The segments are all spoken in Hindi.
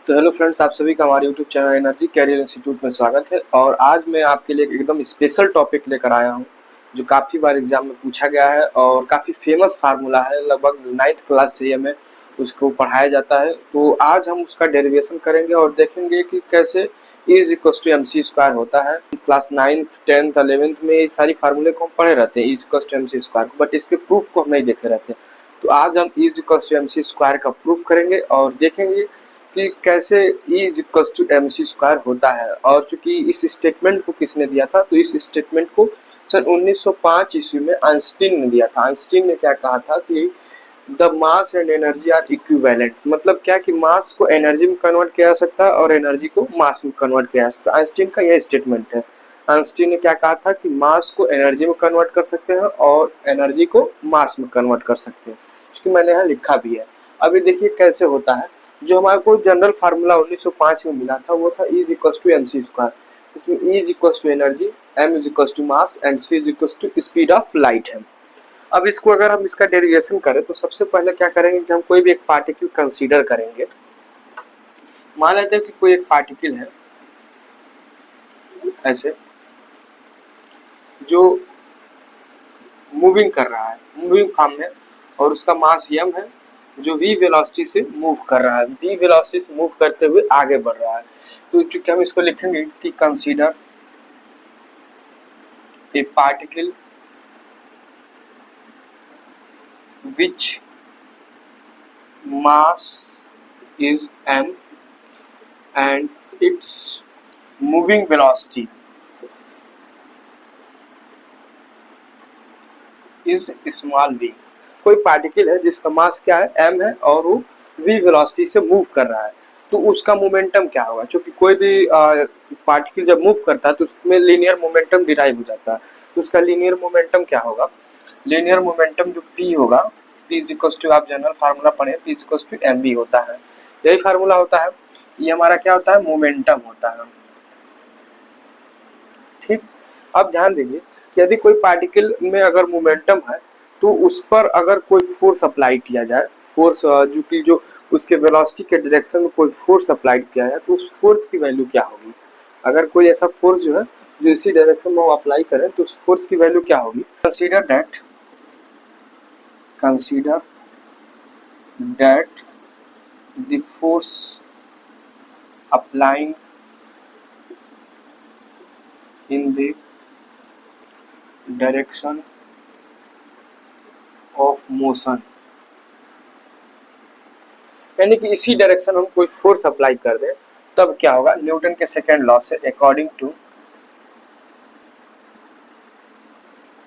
तो हेलो फ्रेंड्स, आप सभी का हमारे YouTube channel energy career institute में स्वागत है। और आज मैं आपके लिए एकदम स्पेशल टॉपिक लेकर आया हूं जो काफ़ी बार एग्जाम में पूछा गया है और काफ़ी फेमस फार्मूला है। लगभग 9th क्लास से हमें उसको पढ़ाया जाता है। तो आज हम उसका डेरिवेशन करेंगे और देखेंगे कि कैसे E is equal to MC² होता है। क्लास 9th 10th 11th में ये सारी फार्मूले को हम पढ़े रहते हैं E is equal to MC², but इसके प्रूफ को हम नहीं देखे रहते। तो आज हम E is equal to MC² का प्रूफ करेंगे और देखेंगे कि कैसे E is equal to MC² होता है। और चूंकि इस स्टेटमेंट को किसने दिया था, तो इस स्टेटमेंट को सन 1905 ईस्वी में आइंस्टीन ने दिया था। आइंस्टीन ने क्या कहा था कि the mass and energy are equivalent. मतलब क्या कि मास को एनर्जी में कन्वर्ट किया जा सकता है और एनर्जी को मास में कन्वर्ट किया जा सकता है। आइंस्टीन का यह स्टेटमेंट है। आइंस्टीन ने क्या कहा था कि मास को एनर्जी में कन्वर्ट कर सकते हैं और एनर्जी को मास में कन्वर्ट कर सकते हैं, क्योंकि मैंने यहाँ लिखा भी है। अभी देखिए कैसे होता है। जो हमारे को जनरल फार्मूला 1905 में मिला था वो था E is equal to MC²। इसमें E is equal to energy, M is equal to mass and C is equal to speed of light है। अब इसको अगर हम इसका डेरिवेशन करें तो सबसे पहले क्या करेंगे कि हम कोई भी एक पार्टिकल कंसीडर करेंगे। मान लेते हैं कि कोई एक पार्टिकल है ऐसे जो मूविंग कर रहा है, मूविंग फॉर्म में, और उसका मास m है, जो v वेलोसिटी से मूव कर रहा है, v वेलोसिटी से मूव करते हुए आगे बढ़ रहा है। तो चूंकि हम इसको लिखेंगे कि consider a particle which mass is m and its moving velocity is small v। कोई पार्टिकल है जिसका मास क्या है, m है, और वो v वेलोसिटी से मूव कर रहा है, तो उसका मोमेंटम क्या होगा। क्योंकि कोई भी पार्टिकल जब मूव करता है तो उसमें लीनियर मोमेंटम डिराइव हो जाता है। तो उसका लीनियर मोमेंटम क्या होगा, लीनियर मोमेंटम जो p होगा, p इज इक्वल टू, आप जनरल फार्मूला पढ़े, p is equal to mv होता है। यही फार्मूला होता है। ये हमारा क्या होता है, मोमेंटम होता है। ठीक, अब ध्यान दीजिए कि यदि कोई पार्टिकल में अगर मोमेंटम है तो उस पर अगर कोई फोर्स अप्लाई किया जाए, फोर्स जो कि जो उसके वेलोसिटी के डायरेक्शन में कोई फोर्स अप्लाई किया जाए, तो उस फोर्स की वैल्यू क्या होगी। अगर कोई ऐसा फोर्स जो है जो इसी डायरेक्शन में अप्लाई करें तो उस फोर्स की वैल्यू क्या होगी। Consider that the force applying in the direction of motion, यानी कि इसी डायरेक्शन में हम कोई फोर्स अप्लाई कर दें तब क्या होगा। न्यूटन के सेकेंड लॉ से, according to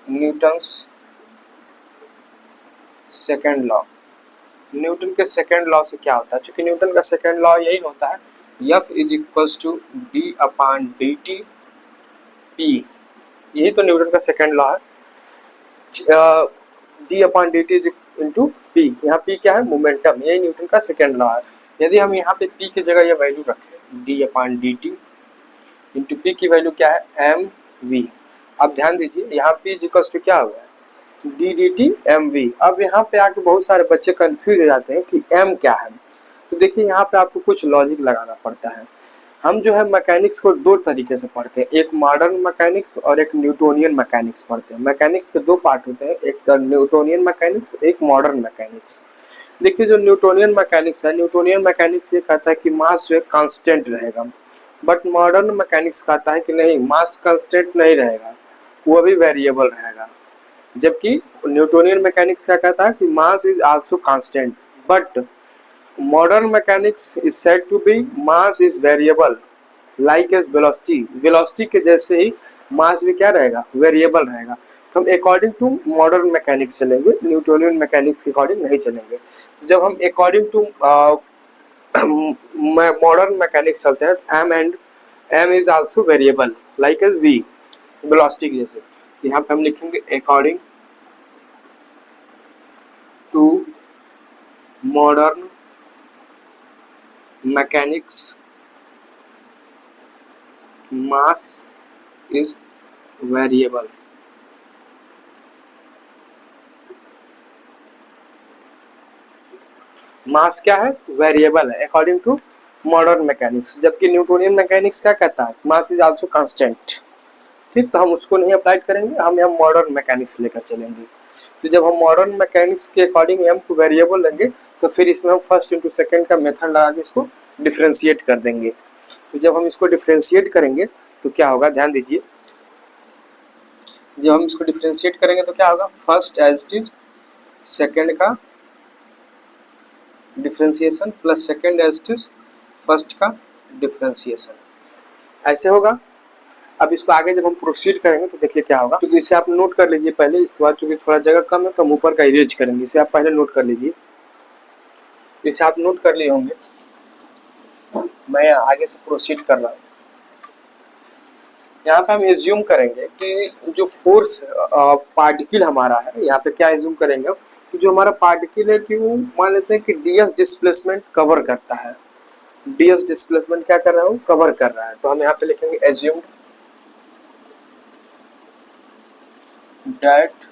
Newton's second law, Newton के सेकेंड लॉ से क्या होता है, क्योंकि न्यूटन का सेकेंड लॉ यही होता है, F is equal to d/dt p। यही तो न्यूटन का सेकेंड लॉ है, d/dt इज इंटू पी। यहाँ p क्या है, मोमेंटम। यही न्यूटन का सेकेंड लॉ है। यदि हम यहाँ पे p की जगह ये वैल्यू रखें, d/dt इंटू p की वैल्यू क्या है, mv। अब ध्यान दीजिए यहाँ p इज इक्वल टू क्या होगा, d/dt mv। अब यहाँ पे आके बहुत सारे बच्चे कंफ्यूज हो जाते हैं कि m क्या है। तो देखिए यहाँ पे आपको कुछ लॉजिक लगाना पड़ता है। हम जो है मैकेनिक्स को दो तरीके से पढ़ते हैं, एक मॉडर्न मैकेनिक्स और एक न्यूटोनियन मैकेनिक्स पढ़ते हैं। मैकेनिक्स के दो पार्ट होते हैं, एक न्यूटोनियन मैकेनिक्स, एक मॉडर्न मैकेनिक्स। देखिए जो न्यूटोनियन मैकेनिक्स है, न्यूटोनियन मैकेनिक्स ये कहता है कि मास जो है कांस्टेंट रहेगा, बट मॉडर्न मैकेनिक्स कहता है कि नहीं, मास कांस्टेंट नहीं रहेगा, वो भी वेरिएबल रहेगा। जबकि न्यूटोनियन मैकेनिक्स क्या कहता है कि mass is also constant, but modern mechanics is said to be mass is variable like as velocity। velocity के जैसे ही mass भी क्या रहेगा, वेरिएबल रहेगा। तो हम अकॉर्डिंग टू मॉडर्न मैकेनिक्स चलेंगे, न्यूटोनियन मैकेनिक्स के अकॉर्डिंग नहीं चलेंगे। जब हम अकॉर्डिंग टू मॉडर्न मैकेनिक्स चलते हैं, m एंड m is also variable like as v, velocity के जैसे। यहाँ पे हम लिखेंगे according to modern mechanics mass is variable। Mass क्या है, वेरिएबल है अकॉर्डिंग टू मॉडर्न मैकेनिक्स, जबकि न्यूटोनियन मैकेनिक्स क्या कहता है, मास इज आल्सो कांस्टेंट। ठीक, तो हम उसको नहीं अप्लाई करेंगे, हम यहाँ मॉडर्न मैकेनिक्स लेकर चलेंगे। तो जब हम मॉडर्न मैकेनिक्स के अकॉर्डिंग एम को वेरिएबल लेंगे तो फिर इसमें हम फर्स्ट इंटू सेकेंड का मेथड लगा के इसको डिफ्रेंशिएट कर देंगे। तो जब हम इसको डिफ्रेंशिएट करेंगे तो क्या होगा, ध्यान दीजिए, जब हम इसको डिफ्रेंशिएट करेंगे तो क्या होगा, first as it is second का differentiation plus second as it is first का डिफ्रेंशिएशन, ऐसे होगा। अब इसको आगे जब हम प्रोसीड करेंगे तो देखिए क्या होगा, तो इसे आप नोट कर लीजिए पहले, इसके बाद चूंकि थोड़ा जगह कम है तो हम ऊपर का इरेज करेंगे, इसे आप पहले नोट कर लीजिए। इसे आप नोट कर लिए होंगे, मैं आगे से प्रोसीड कर रहा हूँ। यहाँ पे हम एज्यूम करेंगे कि जो फोर्स पार्टिकल हमारा है, यहाँ पे क्या एज्यूम करेंगे कि जो हमारा पार्टिकल है कि वो मान लेते हैं कि डीएस डिस्प्लेसमेंट कवर करता है। डीएस डिस्प्लेसमेंट क्या कर रहा है, कवर कर रहा है। तो हम यहाँ पे लिखेंगे assume that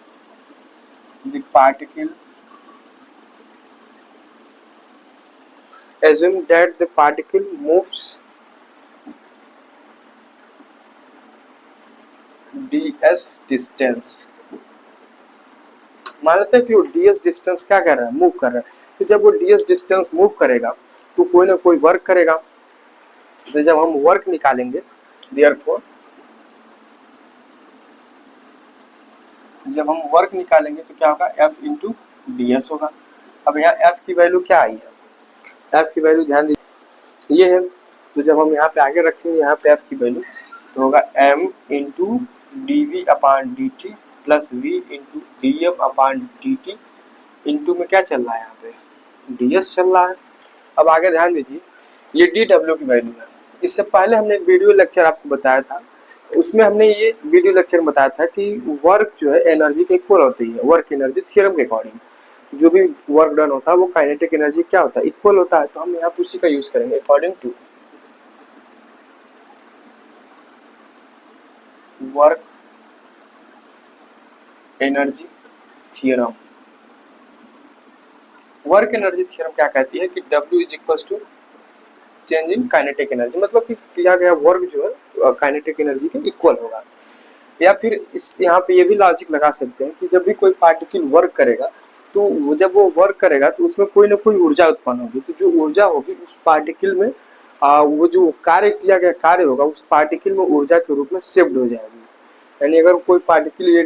the particle moves ds distance। मान लेते हैं कि वो ds डिस्टेंस क्या कर रहा है, मूव कर रहा है। तो जब वो ds डिस्टेंस मूव करेगा तो कोई ना कोई वर्क करेगा। तो जब हम वर्क निकालेंगे, therefore जब हम वर्क निकालेंगे तो क्या होगा, F इंटू डी एस होगा। अब यहाँ F की वैल्यू क्या आई है, F की वैल्यू ध्यान दीजिए ये है। तो जब हम यहाँ पे आगे रखेंगे यहाँ पे F की वैल्यू तो होगा M into d v upon D t plus V into d m upon D t into में क्या चल रहा है, यहाँ पे डी एस चल रहा है। अब आगे ध्यान दीजिए, ये डी डब्ल्यू की वैल्यू है। इससे पहले हमने एक वीडियो लेक्चर आपको बताया था, उसमें हमने ये वीडियो लेक्चर बताया था कि वर्क जो है एनर्जी के इक्वल होती है। वर्क एनर्जी थ्योरम के अकॉर्डिंग जो भी वर्क डन होता है वो काइनेटिक एनर्जी क्या होता है, इक्वल होता है। तो हम यहाँ उसी का यूज करेंगे, according to work energy theorem. Work energy theorem क्या कहती है कि W is equal to change in kinetic energy, मतलब कि किया गया वर्क जो है काइनेटिक एनर्जी के इक्वल होगा। या फिर इस यहाँ पे ये भी लॉजिक लगा सकते हैं कि जब भी कोई पार्टिकल वर्क करेगा तो वो जब वो वर्क करेगा तो उसमें कोई ना कोई ऊर्जा उत्पन्न होगी। तो जो ऊर्जा होगी उस पार्टिकल में वो जो कार्य किया गया कार्य होगा उस पार्टिकल में ऊर्जा के रूप में शिफ्ट हो जाएगी। यानी अगर कोई पार्टिकल ये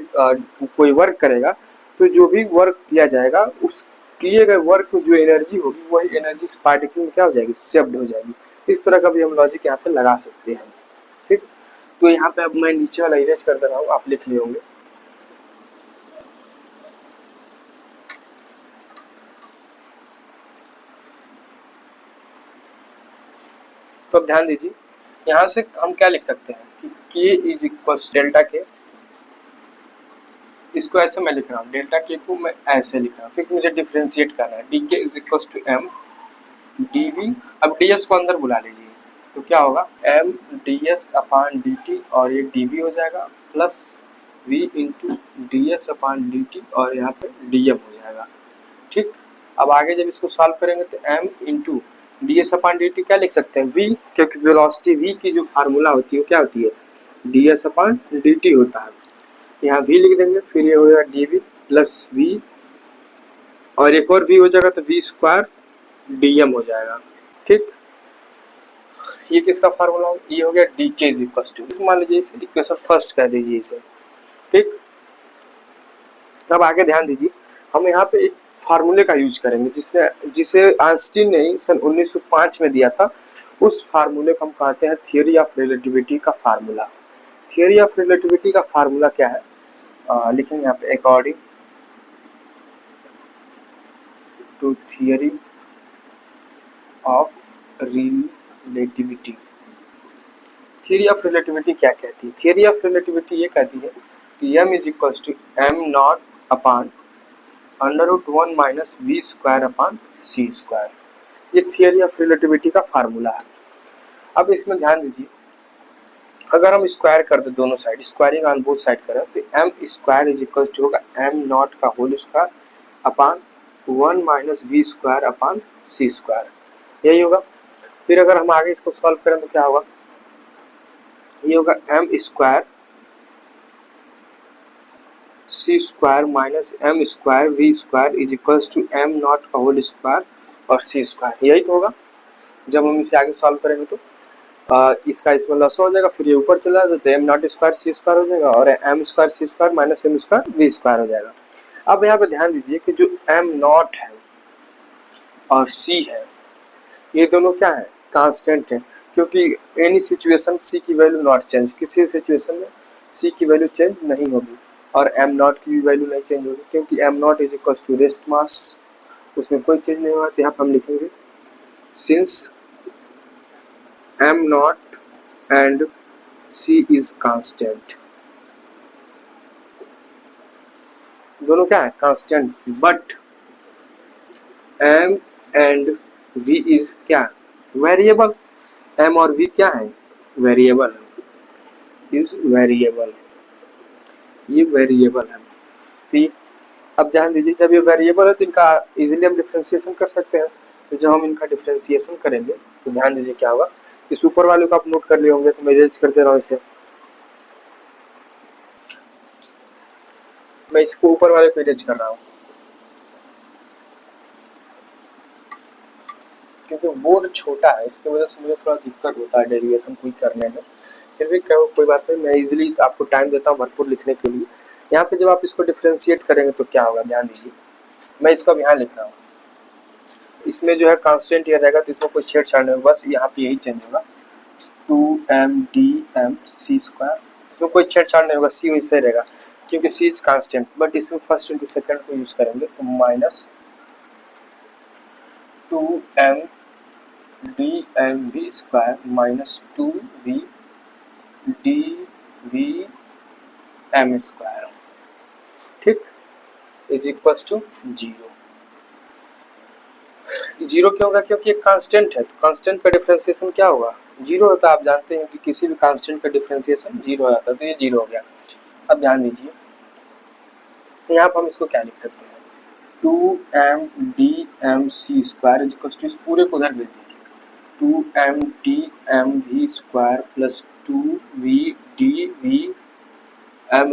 कोई वर्क करेगा तो जो भी वर्क किया जाएगा उस किए गए वर्क में जो एनर्जी होगी वही एनर्जी इस पार्टिकल में क्या हो जाएगी, शिफ्ट हो जाएगी। इस तरह का भी हम लॉजिक यहाँ पे लगा सकते हैं। ठीक, तो यहाँ पे अब मैं नीचे वाला इरेज कर दे रहा हूँ, आप लिख लिए होंगे। तो अब ध्यान दीजिए, यहाँ से हम क्या लिख सकते हैं कि K इज इक्वल डेल्टा के, इसको ऐसे मैं लिख रहा हूँ, डेल्टा के को मैं ऐसे लिख रहा हूँ क्योंकि मुझे डिफ्रेंशिएट करना है। D K is equal to M D V, अब डी एस को अंदर बुला लीजिए तो क्या होगा, M D S upon D T और ये डी वी हो जाएगा plus V into D S upon D T और यहाँ पे डी एम हो जाएगा। ठीक, अब आगे जब इसको सॉल्व करेंगे तो M into D S upon D T क्या लिख सकते हैं, वी, क्योंकि वेलोसिटी वी की जो फार्मूला होती है क्या होती है, D S upon D T होता है। यहाँ वी लिख देंगे, फिर ये हो जाएगा डी वी प्लस वी और एक और वी हो जाएगा तो वी स्क्वायर डी एम हो जाएगा। ठीक, ये किसका फार्मूला हो, ये हो गया D K is equal to, मान लीजिए इसे इक्वेशन फर्स्ट कह दीजिए इसे। ठीक, अब आगे ध्यान दीजिए, हम यहाँ पे एक फार्मूले का यूज करेंगे जिसे आइंस्टीन ने सन 1905 में दिया था। उस फार्मूले को हम कहते हैं थियोरी ऑफ रिलेटिविटी का फार्मूला। थियोरी ऑफ रिलेटिविटी का फार्मूला क्या है, लिखेंगे यहाँ पे according to theory of relativity. Theory of relativity क्या कहती है, थियोरी ऑफ रिलेटिविटी ये कहती है कि m is equal to M not upon under root 1 minus V square upon C square. ये थियोरी ऑफ रिलेटिविटी का फार्मूला है। अब इसमें ध्यान दीजिए, अगर हम स्क्वायर कर दे दोनों side, squaring on both side करें तो M square is equal to होगा एम नॉट का whole square upon 1 minus V square upon C square, यही होगा। फिर अगर हम आगे इसको सॉल्व करें तो क्या होगा, ये होगा M square C square minus M square V square is equals to M not का होल स्क्वायर और सी स्क्वायर, यही तो होगा जब हम इसे आगे सॉल्व करेंगे तो। इसका इसमें लॉस हो जाएगा, फिर ये ऊपर चला जाए तो M not square C square हो जाएगा और M square C square minus M square V square हो जाएगा। अब यहाँ पे ध्यान दीजिए कि जो एम नॉट है और सी है ये दोनों क्या है, कांस्टेंट है, क्योंकि एनी सिचुएशन सी की वैल्यू नॉट चेंज, किसी भी सिचुएशन में सी की वैल्यू चेंज नहीं होगी और एम नॉट की भी वैल्यू नहीं चेंज होगी, क्योंकि M not is equal to rest mass, उसमें कोई चेंज नहीं होगा। तो यहाँ पर हम लिखेंगे since M not and C is constant, दोनों क्या है constant, but M and V is क्या वेरिएबल, एम और वी क्या है वेरिएबल है, इज वेरिएबल, ये वेरिएबल है। तो अब ध्यान दीजिए जब ये वेरिएबल है तो इनका इजीली हम डिफरेंशिएशन कर सकते हैं। तो जब हम इनका डिफरेंशिएशन करेंगे तो ध्यान दीजिए क्या होगा, इस ऊपर वाले को आप नोट कर लिए होंगे तो मैं इरेज करते रहा इसे, मैं इसको ऊपर वाले को इरेज कर रहा हूँ क्योंकि बोर्ड छोटा है इसकी वजह से मुझे थोड़ा दिक्कत होता है डेरिवेशन कोई करने में, फिर भी कोई बात नहीं, मैं इजीली आपको टाइम देता हूँ भरपूर लिखने के लिए। यहाँ पे जब आप इसको डिफरेंशिएट करेंगे तो क्या होगा, ध्यान दीजिए मैं इसको अब यहाँ लिख रहा हूँ, इसमें जो है कांस्टेंट ये रहेगा तो इसमें कोई छेड़छाड़ नहीं होगा, बस यहाँ पे यही चेंज होगा 2m सी स्क्वायर, इसमें कोई छेड़छाड़ नहीं होगा, सी वैसे रहेगा क्योंकि सी इज कांस्टेंट, बट इसमें फर्स्ट इंटू सेकंड को यूज करेंगे तो minus 2m dmv square minus 2v dvm square, ठीक, इज इक्वल टू 0। जीरो क्यों होगा, क्योंकि एक कांस्टेंट है तो कांस्टेंट का डिफरेंशिएशन क्या होगा जीरो होता है, आप जानते हैं कि किसी भी कांस्टेंट का डिफरेंशिएशन जीरो आता है, तो ये जीरो हो गया। अब ध्यान दीजिए तो यहाँ पर हम इसको क्या लिख सकते हैं, 2m square is equal to, इस पूरे को उधर भेज दीजिए 2m square plus 2v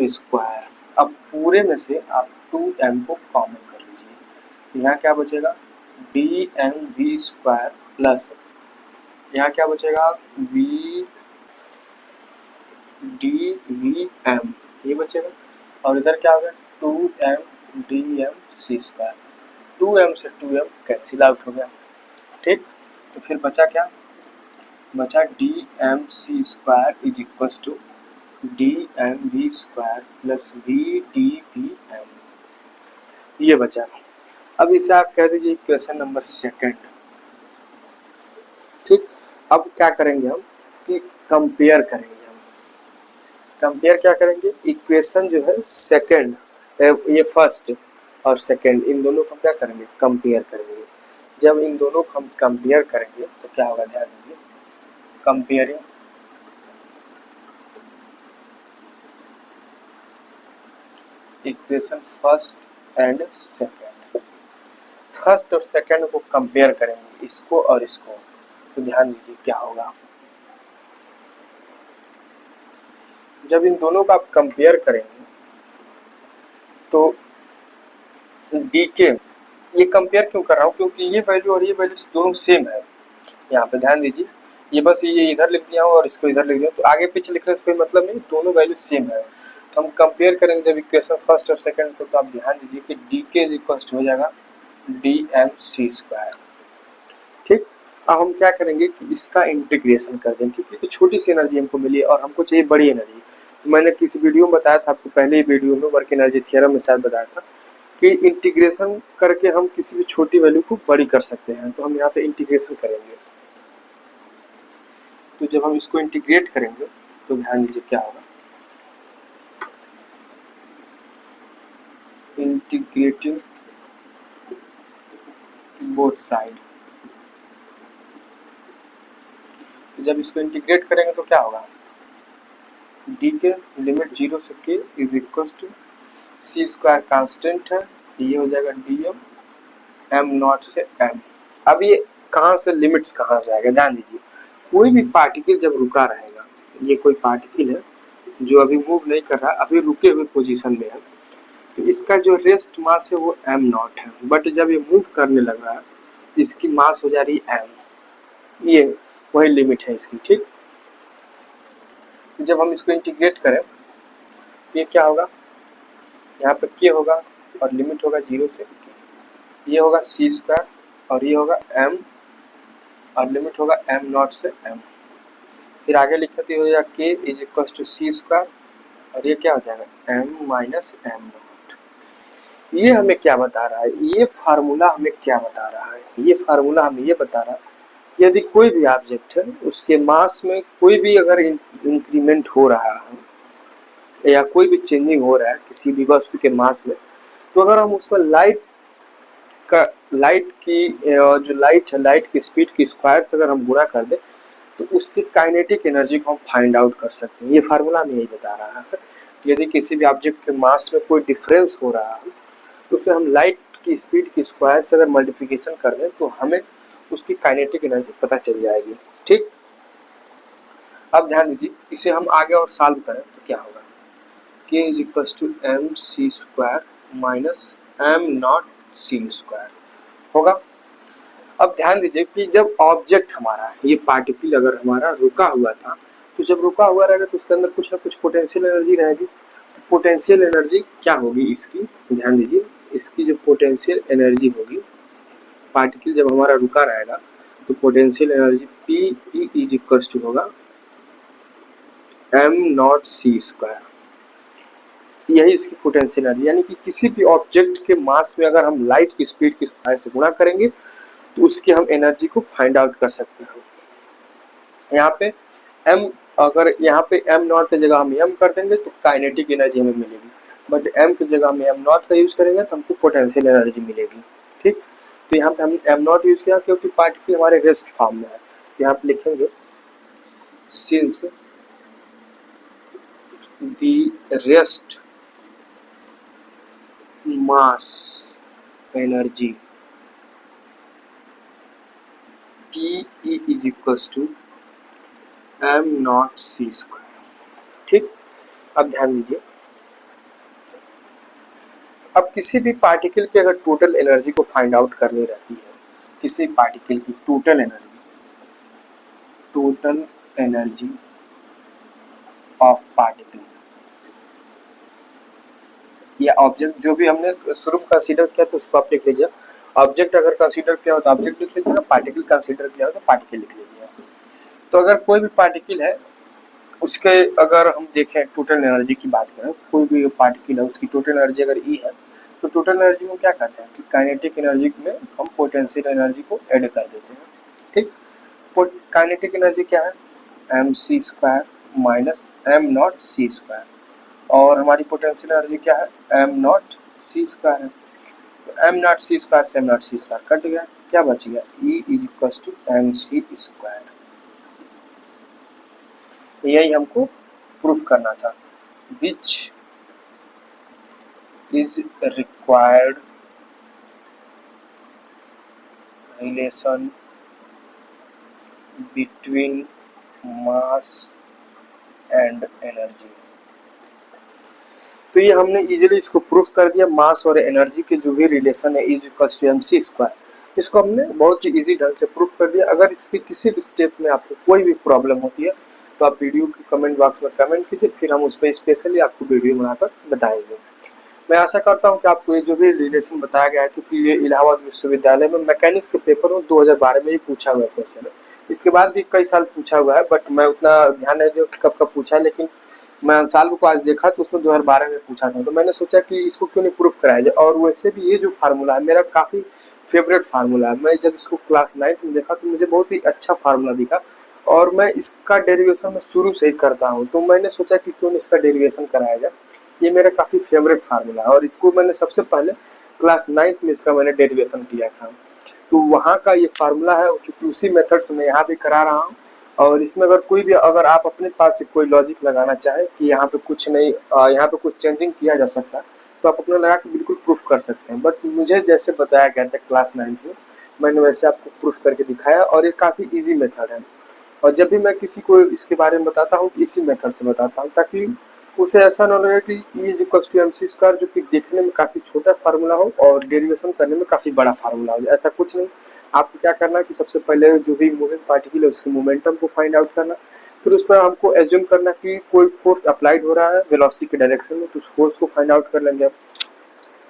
square. अब पूरे में से आप 2m को कॉमन कर लीजिए, यहाँ क्या बचेगा dmv स्क्वायर प्लस यहाँ क्या बचेगा v dvm, ये बचेगा और इधर क्या होगा 2m dmc स्क्वायर, 2m से 2m कैंसिल आउट हो गया, ठीक। तो फिर बचा क्या, बचा dmc square is equal to dmv square plus v dvm, ये बचा। अब इसे आप कह दीजिए इक्वेशन नंबर सेकंड, ठीक। अब क्या करेंगे हम कि कंपेयर करेंगे, हम कंपेयर क्या करेंगे, इक्वेशन जो है सेकंड, ये फर्स्ट और सेकंड इन दोनों को क्या करेंगे कंपेयर करेंगे। जब इन दोनों को हम कंपेयर करेंगे तो क्या होगा, ध्यान दीजिए comparing equation first and second, first और सेकंड को कंपेयर करेंगे इसको और इसको, तो ध्यान दीजिए क्या होगा, जब इन दोनों का आप कंपेयर करेंगे तो डी के, ये कंपेयर क्यों कर रहा हूँ क्योंकि ये वैल्यू और ये वैल्यू दोनों सेम है, यहाँ पे ध्यान दीजिए ये बस ये इधर लिख दिया हूँ और इसको इधर लिख दिया, तो आगे पीछे लिखने से कोई मतलब नहीं, दोनों वैल्यू सेम है। तो हम कंपेयर करेंगे जब इक्वेशन फर्स्ट और सेकंड को, तो आप ध्यान दीजिए कि डी के इज इक्वल हो जाएगा dmc स्क्वायर, ठीक। अब हम क्या करेंगे कि इसका इंटीग्रेशन कर देंगे क्योंकि छोटी सी एनर्जी हमको मिली और हमको चाहिए बड़ी एनर्जी। तो मैंने किसी वीडियो में बताया था आपको, पहले ही वीडियो में वर्क एनर्जी थ्योरम में शायद बताया था कि इंटीग्रेशन करके हम किसी भी छोटी वैल्यू को बड़ी कर सकते हैं, तो हम यहाँ पे इंटीग्रेशन करेंगे। तो जब हम इसको इंटीग्रेट करेंगे तो ध्यान दीजिए क्या होगा, इंटीग्रेटिंग बोथ साइड, जब इसको इंटीग्रेट करेंगे तो क्या होगा, डी के लिमिट 0 से K is equal to C square constant है, ये हो जाएगा dm m नॉट से m। अब ये कहाँ से लिमिट्स कहाँ से आएगा। ध्यान दीजिए, कोई भी पार्टिकल जब रुका रहेगा, ये कोई पार्टिकल है जो अभी मूव नहीं कर रहा, अभी रुके हुए पोजीशन में है, तो इसका जो रेस्ट मास है वो एम नॉट है। बट जब ये मूव करने लग रहा है तो इसकी मास हो जा रही है एम। ये वही लिमिट है इसकी। ठीक, जब हम इसको इंटीग्रेट करें तो ये क्या होगा, यहाँ पे के होगा और लिमिट होगा 0 से के। ये होगा सी स्क्वायर और ये होगा एम और लिमिट होगा एम नॉट से एम। फिर आगे लिखते हो जाएगा K is equal to C square और ये क्या हो जाएगा एम माइनस एम नॉट। ये हमें क्या बता रहा है, ये फार्मूला हमें क्या बता रहा है, ये फार्मूला हमें ये बता रहा है यदि कोई भी ऑब्जेक्ट है उसके मास में कोई भी अगर इंक्रीमेंट हो रहा है या कोई भी चेंजिंग हो रहा है किसी भी वस्तु के मास में, तो अगर हम उसमें लाइट की जो लाइट है, लाइट की स्पीड की स्क्वायर से अगर हम गुणा कर दें तो उसकी काइनेटिक एनर्जी को हम फाइंड आउट कर सकते हैं। ये फार्मूला हमें यही बता रहा है यदि किसी भी ऑब्जेक्ट के मास में कोई डिफरेंस हो रहा है तो फिर हम लाइट की स्पीड की स्क्वायर से अगर मल्टीप्लिकेशन कर दें तो हमें उसकी काइनेटिक एनर्जी पता चल जाएगी। ठीक, अब ध्यान दीजिए, इसे हम आगे और सॉल्व करें तो क्या होगा, k is equal to M C square minus M not C square होगा। अब ध्यान दीजिए कि जब ऑब्जेक्ट हमारा ये पार्टिकल अगर हमारा रुका हुआ था, तो जब रुका हुआ रहेगा तो उसके अंदर कुछ ना कुछ पोटेंशियल एनर्जी रहेगी। तो पोटेंशियल एनर्जी क्या होगी इसकी, ध्यान दीजिए, इसकी जो पोटेंशियल एनर्जी होगी पार्टिकल जब हमारा रुका रहेगा तो potential energy P E is equal to होगा एम नॉट सी स्क्वायर। यही इसकी पोटेंशियल एनर्जी, यानी कि किसी भी ऑब्जेक्ट के मास में अगर हम लाइट की स्पीड की स्क्वायर से गुणा करेंगे तो उसकी हम एनर्जी को फाइंड आउट कर सकते हैं। यहाँ पे m, अगर यहाँ पे m नॉट की जगह हम m कर देंगे तो काइनेटिक एनर्जी हमें मिलेगी, बट m की जगह हम m नॉट का यूज करेंगे तो हमको पोटेंशियल एनर्जी मिलेगी। ठीक, तो यहाँ पे हम m नॉट यूज किया क्योंकि पार्टिकल हमारे रेस्ट फॉर्म में है। तो यहाँ पे लिखेंगे since the rest mass energy P is equals to m not C square. ठीक, अब ध्यान दीजिए, अब किसी भी पार्टिकल की अगर टोटल एनर्जी को फाइंड आउट करनी रहती है, किसी पार्टिकल की टोटल एनर्जी ऑफ पार्टिकल या ऑब्जेक्ट, जो भी हमने शुरू में कंसीडर किया तो उसको आप लिख लीजिए। ऑब्जेक्ट अगर कंसीडर किया हो तो ऑब्जेक्ट लिख लीजिए, पार्टिकल कंसीडर किया हो तो पार्टिकल लिख लीजिए। तो अगर कोई भी पार्टिकल है उसके अगर हम देखें टोटल एनर्जी की बात करें, कोई भी पार्टिकल है उसकी टोटल एनर्जी अगर ई है तो टोटल एनर्जी को क्या कहते हैं कि काइनेटिक एनर्जी में हम पोटेंशियल एनर्जी को ऐड कर देते हैं। ठीक, काइनेटिक एनर्जी क्या है M C square minus M not C square और हमारी पोटेंशियल एनर्जी क्या है एम नॉट सी स्क्वायर है। तो एम नॉट सी स्क्वायर से M not C square cut गया, क्या बच गया E is equal to M C square. यही हमको प्रूफ करना था, which is required relation between mass and energy. तो ये हमने इजीली इसको प्रूफ कर दिया, मास और एनर्जी के जो भी रिलेशन है is equal to M C square, इसको हमने बहुत ही इजी ढंग से प्रूफ कर दिया। अगर इसके किसी भी स्टेप में आपको कोई भी प्रॉब्लम होती है तो आप वीडियो के कमेंट बॉक्स में कमेंट कीजिए, फिर हम उस पर स्पेशली आपको वीडियो बनाकर बताएंगे। मैं आशा करता हूं कि आपको ये जो भी रिलेशन बताया गया है, क्योंकि ये इलाहाबाद विश्वविद्यालय में मैकेनिक्स के पेपर में 2012 में ही पूछा हुआ क्वेश्चन है, इसके बाद भी कई साल पूछा हुआ है, बट मैं उतना ध्यान नहीं दिया कब कब पूछा है, लेकिन मैं साल को आज देखा तो उसमें 2012 में पूछा था, तो मैंने सोचा कि इसको क्यों नहीं प्रूफ कराया जाए। और वैसे भी ये जो फार्मूला है मेरा काफ़ी फेवरेट फार्मूला है, मैं जब इसको क्लास 9th में देखा तो मुझे बहुत ही अच्छा फार्मूला दिखा और मैं इसका डेरिवेशन मैं शुरू से ही करता हूँ, तो मैंने सोचा कि क्यों इसका डेरिवेशन कराया जाए। ये मेरा काफ़ी फेवरेट फार्मूला है और इसको मैंने सबसे पहले क्लास 9th में इसका मैंने डेरिवेशन किया था, तो वहाँ का ये फार्मूला है, चूँकि उसी मेथड से मैं यहाँ भी करा रहा हूँ। और इसमें अगर कोई भी अगर आप अपने पास से कोई लॉजिक लगाना चाहें कि यहाँ पे कुछ नहीं, यहाँ पे कुछ चेंजिंग किया जा सकता है, तो आप अपना लगा के बिल्कुल प्रूफ कर सकते हैं। बट मुझे जैसे बताया गया था क्लास 9th में मैंने वैसे आपको प्रूफ करके दिखाया और ये काफ़ी ईजी मेथड है। और जब भी मैं किसी को इसके बारे में बताता हूँ तो इसी मेथड से बताता हूँ, ताकि उसे ऐसा ना लगे कि E=mc² जो कि देखने में काफ़ी छोटा फार्मूला हो और डेरिवेशन करने में काफ़ी बड़ा फार्मूला हो। ऐसा कुछ नहीं, आपको क्या करना है कि सबसे पहले जो भी मूविंग पार्टिकल है उसके मोमेंटम को फाइंड आउट करना, फिर उस पर हमको एज्यूम करना कि कोई फोर्स अप्लाइड हो रहा है वेलोसिटी के डायरेक्शन में, तो उस फोर्स को फाइंड आउट कर लेंगे।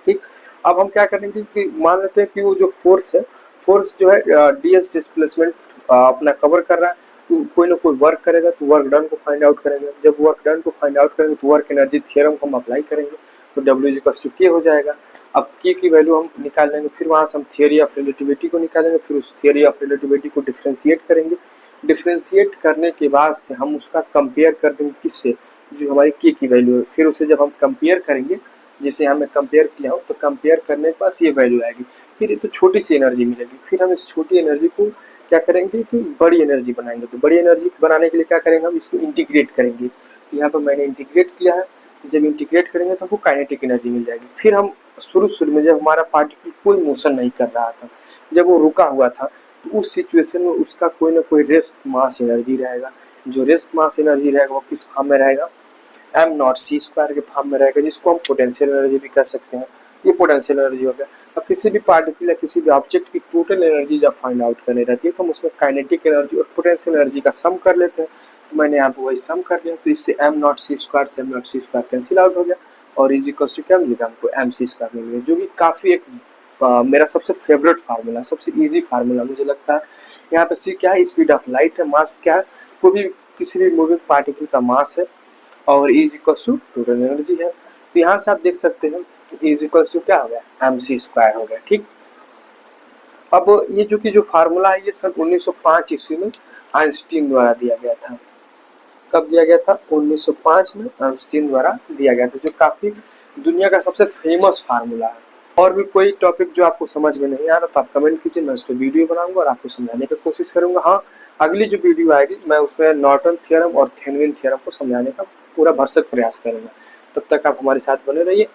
ठीक, अब हम क्या करेंगे कि मान लेते हैं कि वो जो फोर्स है, फोर्स जो है ds डिस्प्लेसमेंट अपना कवर कर रहा है, तो कोई ना कोई वर्क करेगा, तो वर्क डन को फाइंड आउट करेंगे। जब वर्क डन को फाइंड आउट करेंगे तो वर्क एनर्जी थ्योरम को हम अप्लाई करेंगे, तो W=K हो जाएगा। अब K की वैल्यू हम निकाल लेंगे, फिर वहाँ से हम थियोरी ऑफ रिलेटिविटी को निकालेंगे, फिर उस थियोरी ऑफ रिलेटिविटी को डिफ्रेंशिएट करेंगे। डिफ्रेंशिएट करने के बाद से हम उसका कंपेयर कर देंगे किससे, जो हमारी K की वैल्यू है। फिर उसे जब हम कंपेयर करेंगे, जिसे हमने कंपेयर किया हो, तो कंपेयर करने के बाद ये वैल्यू आएगी, फिर ये तो छोटी सी एनर्जी मिलेगी। फिर हम इस छोटी एनर्जी को क्या करेंगे कि बड़ी एनर्जी बनाएंगे। तो बड़ी एनर्जी बनाने के लिए क्या करेंगे, हम इसको इंटीग्रेट करेंगे। तो यहाँ पर मैंने इंटीग्रेट किया है, जब इंटीग्रेट करेंगे तो हमको काइनेटिक एनर्जी मिल जाएगी। फिर हम शुरू में जब हमारा पार्टिकल कोई मोशन नहीं कर रहा था, जब वो रुका हुआ था, तो उस सिचुएशन में उसका कोई ना कोई रेस्ट मास एनर्जी रहेगा। जो रेस्ट मास एनर्जी रहेगा वो किस फॉर्म में रहेगा, m0c² के फॉर्म में रहेगा, जिसको हम पोटेंशियल एनर्जी भी कह सकते हैं। ये पोटेंशियल एनर्जी हो गया। अब किसी भी पार्टिकल या किसी भी ऑब्जेक्ट की टोटल एनर्जी जब फाइंड आउट करनी रहती है, तो हम उसमें काइनेटिक एनर्जी और पोटेंशियल एनर्जी का सम कर लेते हैं। तो मैंने यहाँ पे वही सम कर लिया, तो इससे m0c² से m0c² कैंसिल आउट हो गया और इज क्या मिलेगा हमको, mc² मिलेगा, जो कि काफ़ी एक मेरा सबसे फेवरेट फार्मूला, सबसे ईजी फार्मूला मुझे लगता है। यहाँ पे c क्या है, स्पीड ऑफ लाइट है, मास क्या है, कोई भी किसी भी मूविंग पार्टिकल का मास है, और E=टोटल एनर्जी है। तो यहाँ से आप देख सकते हैं E= क्या हो गया, mc² हो गया। ठीक, अब ये जो कि जो फार्मूला है ये सन 1905 ईस्वी में आइंस्टीन द्वारा दिया गया था। कब दिया गया था, 1905 में आइंस्टीन द्वारा दिया गया था, जो काफी दुनिया का सबसे फेमस फार्मूला है। और भी कोई टॉपिक जो आपको समझ में नहीं आ रहा तो आप कमेंट कीजिए, मैं उस पर वीडियो बनाऊंगा और आपको समझाने की कोशिश करूंगा। हाँ, अगली जो वीडियो आएगी मैं उसमें नॉर्टन थ्योरम और थेवेनिन थ्योरम को समझाने का पूरा भरसक प्रयास करूंगा। तब तक आप हमारे साथ बने रहिए।